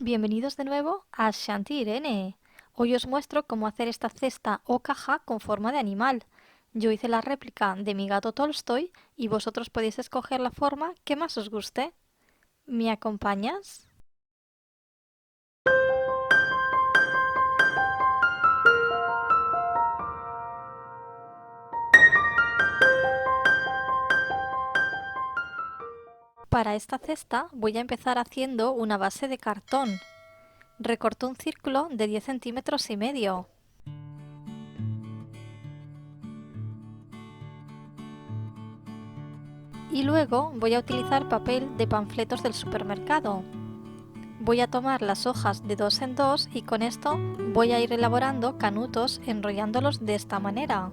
Bienvenidos de nuevo a Shanti Irene. Hoy os muestro cómo hacer esta cesta o caja con forma de animal. Yo hice la réplica de mi gato Tolstoy y vosotros podéis escoger la forma que más os guste. ¿Me acompañas? Para esta cesta voy a empezar haciendo una base de cartón. Recorto un círculo de 10 centímetros y medio. Y luego voy a utilizar papel de panfletos del supermercado. Voy a tomar las hojas de 2 en 2 y con esto voy a ir elaborando canutos enrollándolos de esta manera.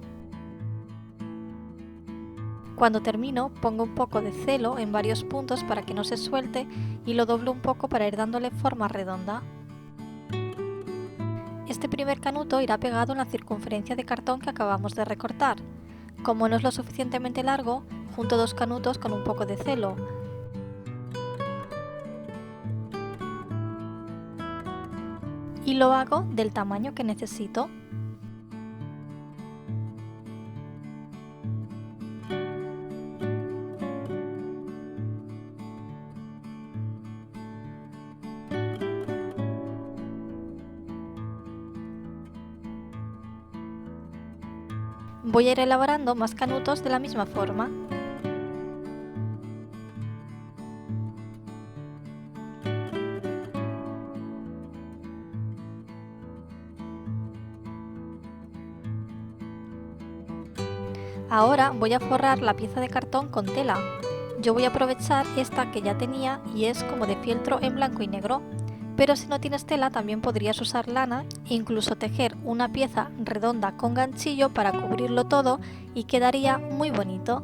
Cuando termino pongo un poco de celo en varios puntos para que no se suelte y lo doblo un poco para ir dándole forma redonda. Este primer canuto irá pegado en la circunferencia de cartón que acabamos de recortar. Como no es lo suficientemente largo, junto dos canutos con un poco de celo. Y lo hago del tamaño que necesito. Voy a ir elaborando más canutos de la misma forma. Ahora voy a forrar la pieza de cartón con tela. Yo voy a aprovechar esta que ya tenía y es como de fieltro en blanco y negro. Pero si no tienes tela también podrías usar lana e incluso tejer una pieza redonda con ganchillo para cubrirlo todo y quedaría muy bonito.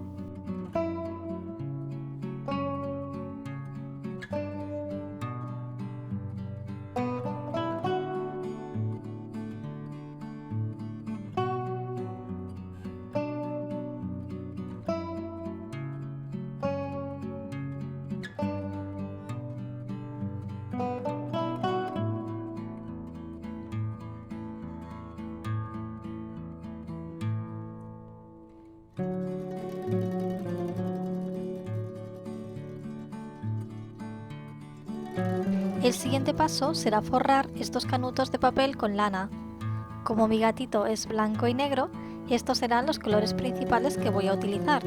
El siguiente paso será forrar estos canutos de papel con lana. Como mi gatito es blanco y negro, estos serán los colores principales que voy a utilizar.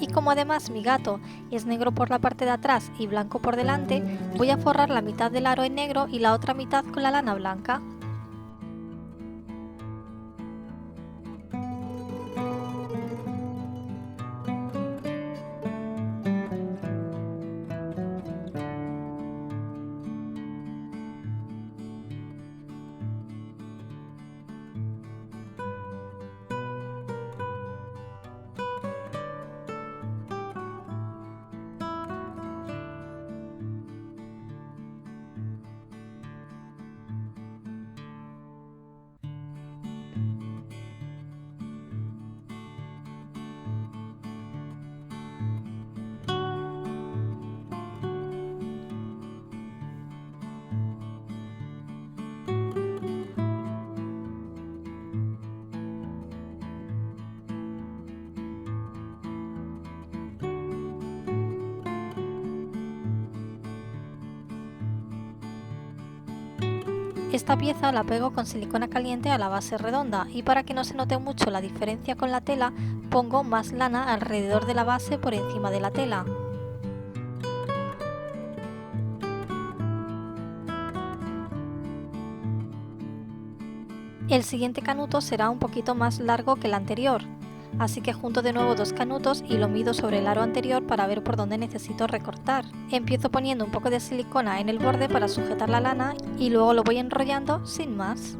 Y como además mi gato es negro por la parte de atrás y blanco por delante, voy a forrar la mitad del aro en negro y la otra mitad con la lana blanca. Esta pieza la pego con silicona caliente a la base redonda y para que no se note mucho la diferencia con la tela, pongo más lana alrededor de la base por encima de la tela. El siguiente canuto será un poquito más largo que el anterior, así que junto de nuevo dos canutos y lo mido sobre el aro anterior para ver por dónde necesito recortar. Empiezo poniendo un poco de silicona en el borde para sujetar la lana y luego lo voy enrollando sin más.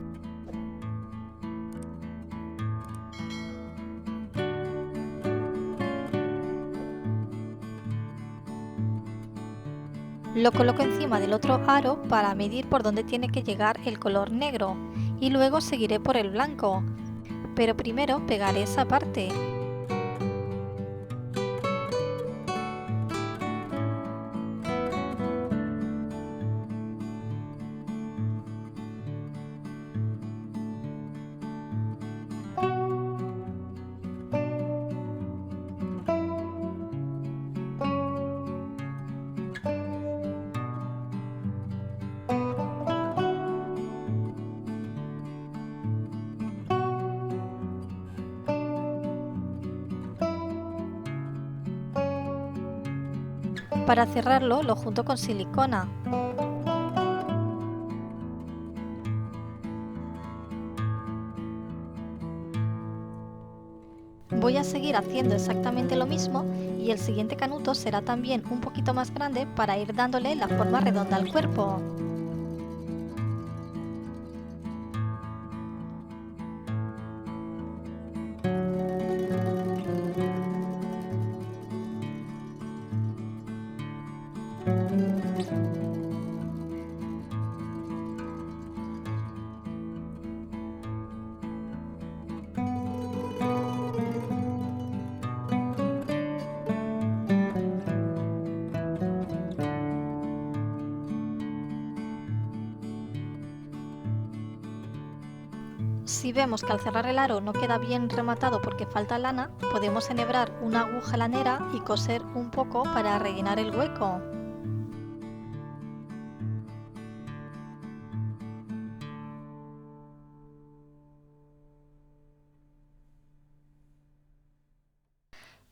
Lo coloco encima del otro aro para medir por dónde tiene que llegar el color negro y luego seguiré por el blanco, pero primero pegaré esa parte. Para cerrarlo lo junto con silicona. Voy a seguir haciendo exactamente lo mismo y el siguiente canuto será también un poquito más grande para ir dándole la forma redonda al cuerpo. Si vemos que al cerrar el aro no queda bien rematado porque falta lana, podemos enhebrar una aguja lanera y coser un poco para rellenar el hueco.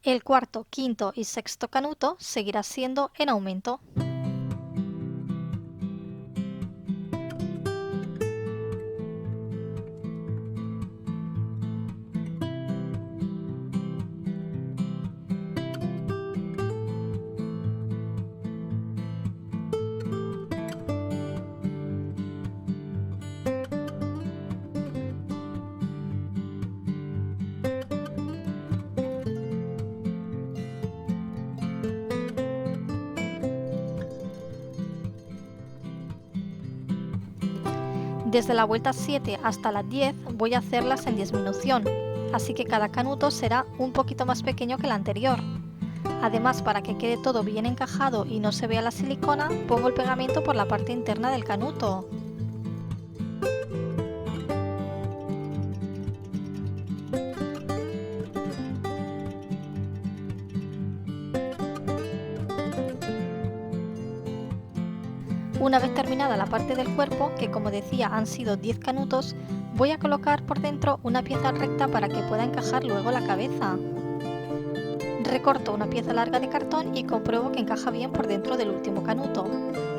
El cuarto, quinto y sexto canuto seguirá siendo en aumento. Desde la vuelta 7 hasta la 10 voy a hacerlas en disminución, así que cada canuto será un poquito más pequeño que el anterior. Además, para que quede todo bien encajado y no se vea la silicona, pongo el pegamento por la parte interna del canuto. Una vez terminada la parte del cuerpo, que como decía han sido 10 canutos, voy a colocar por dentro una pieza recta para que pueda encajar luego la cabeza. Recorto una pieza larga de cartón y compruebo que encaja bien por dentro del último canuto.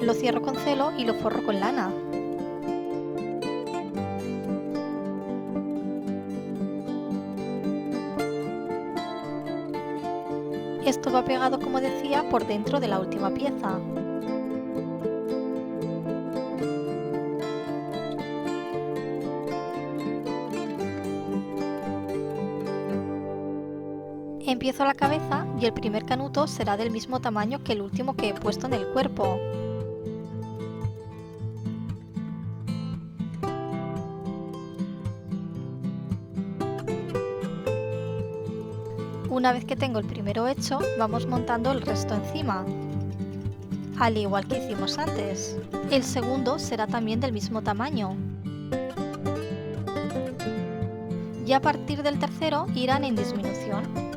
Lo cierro con celo y lo forro con lana. Esto va pegado, como decía, por dentro de la última pieza. Empiezo la cabeza y el primer canuto será del mismo tamaño que el último que he puesto en el cuerpo. Una vez que tengo el primero hecho, vamos montando el resto encima, al igual que hicimos antes. El segundo será también del mismo tamaño. Y a partir del tercero irán en disminución.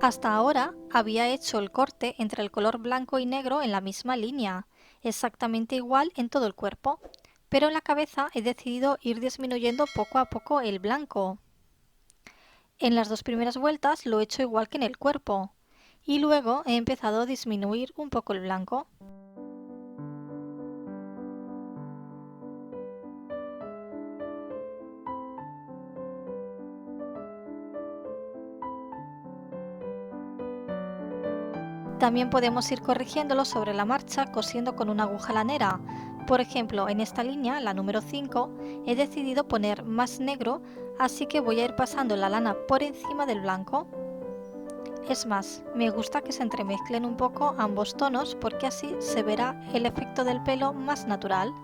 Hasta ahora había hecho el corte entre el color blanco y negro en la misma línea, exactamente igual en todo el cuerpo, pero en la cabeza he decidido ir disminuyendo poco a poco el blanco. En las dos primeras vueltas lo he hecho igual que en el cuerpo, y luego he empezado a disminuir un poco el blanco. También podemos ir corrigiéndolo sobre la marcha cosiendo con una aguja lanera. Por ejemplo, en esta línea, la número 5, he decidido poner más negro, así que voy a ir pasando la lana por encima del blanco. Es más, me gusta que se entremezclen un poco ambos tonos porque así se verá el efecto del pelo más natural.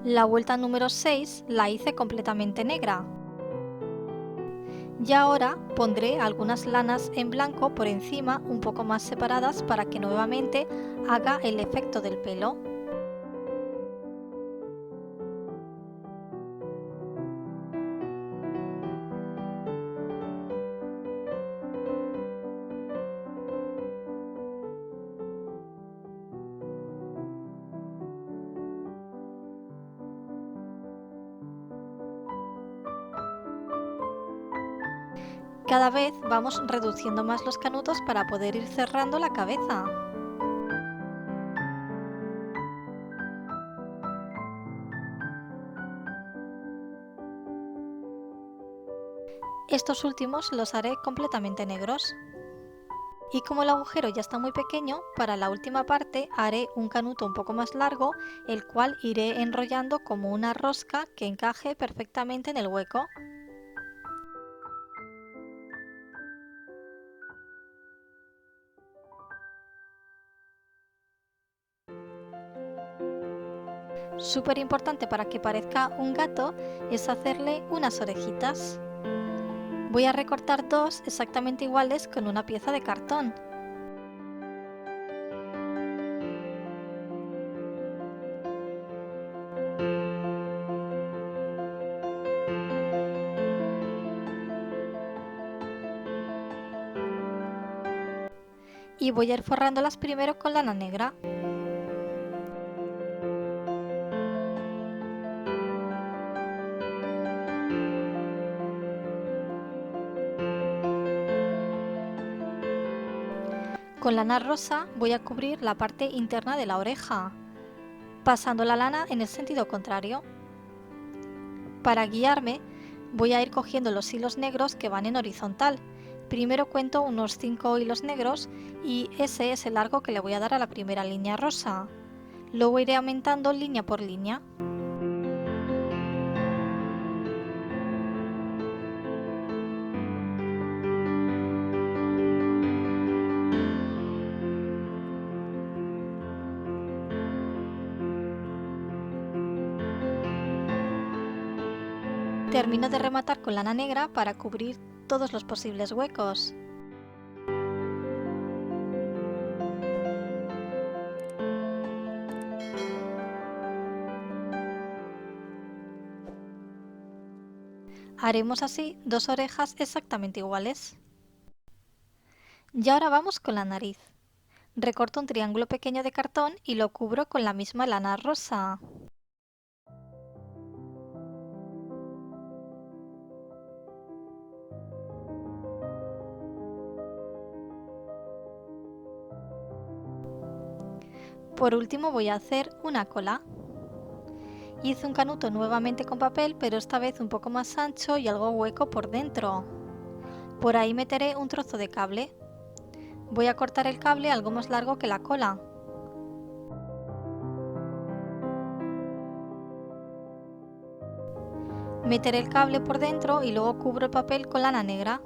La vuelta número 6 la hice completamente negra. Y ahora pondré algunas lanas en blanco por encima un poco más separadas para que nuevamente haga el efecto del pelo. cada vez vamos reduciendo más los canutos para poder ir cerrando la cabeza. Estos últimos los haré completamente negros. Y como el agujero ya está muy pequeño, para la última parte haré un canuto un poco más largo, el cual iré enrollando como una rosca que encaje perfectamente en el hueco. Súper importante para que parezca un gato es hacerle unas orejitas. Voy a recortar dos exactamente iguales con una pieza de cartón. Y voy a ir forrándolas primero con lana negra. Con lana rosa voy a cubrir la parte interna de la oreja, pasando la lana en el sentido contrario. Para guiarme, voy a ir cogiendo los hilos negros que van en horizontal. Primero cuento unos 5 hilos negros y ese es el largo que le voy a dar a la primera línea rosa. Luego iré aumentando línea por línea. Termino de rematar con lana negra para cubrir todos los posibles huecos. Haremos así dos orejas exactamente iguales. Y ahora vamos con la nariz. Recorto un triángulo pequeño de cartón y lo cubro con la misma lana rosa. Por último voy a hacer una cola. Hice un canuto nuevamente con papel, pero esta vez un poco más ancho y algo hueco por dentro. Por ahí meteré un trozo de cable. Voy a cortar el cable algo más largo que la cola. Meteré el cable por dentro y luego cubro el papel con lana negra.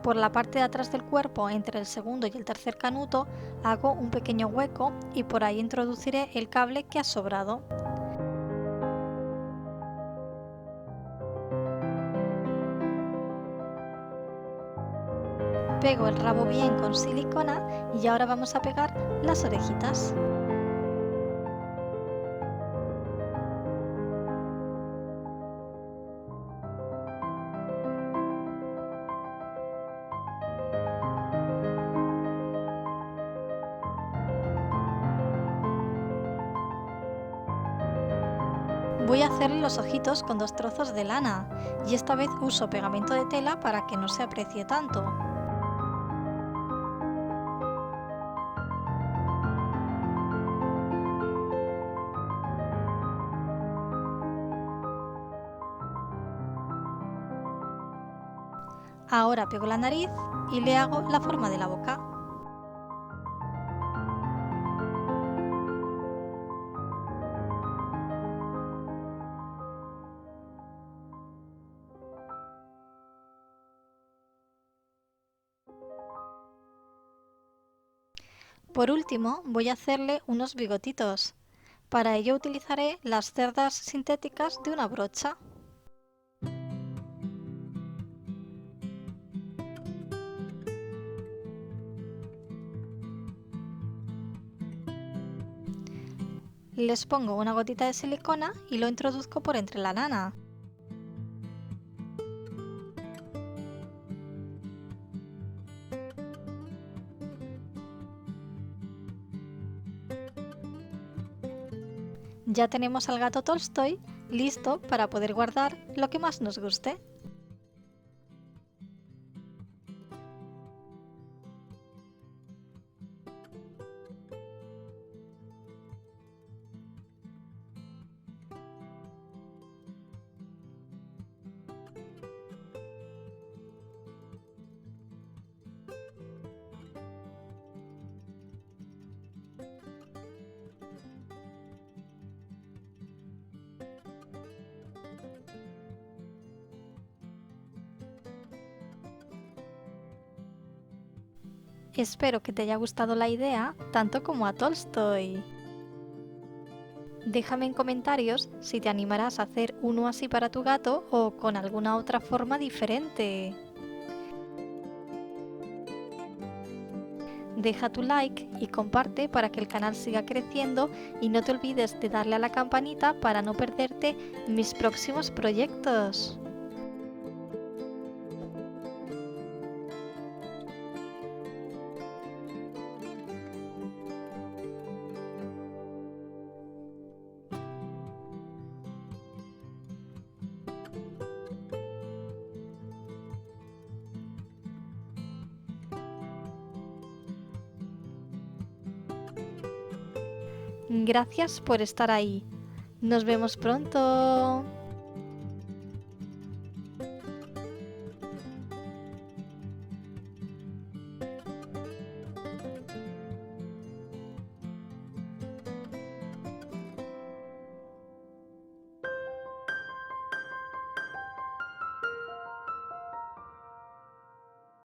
Por la parte de atrás del cuerpo, entre el segundo y el tercer canuto, hago un pequeño hueco y por ahí introduciré el cable que ha sobrado. Pego el rabo bien con silicona y ahora vamos a pegar las orejitas. Voy a hacerle los ojitos con dos trozos de lana y esta vez uso pegamento de tela para que no se aprecie tanto. Ahora pego la nariz y le hago la forma de la boca. Por último, voy a hacerle unos bigotitos. Para ello utilizaré las cerdas sintéticas de una brocha. Les pongo una gotita de silicona y lo introduzco por entre la lana. Ya tenemos al gato Tolstoy listo para poder guardar lo que más nos guste. Espero que te haya gustado la idea tanto como a Tolstoy. Déjame en comentarios si te animarás a hacer uno así para tu gato o con alguna otra forma diferente. Deja tu like y comparte para que el canal siga creciendo y no te olvides de darle a la campanita para no perderte mis próximos proyectos. Gracias por estar ahí. Nos vemos pronto.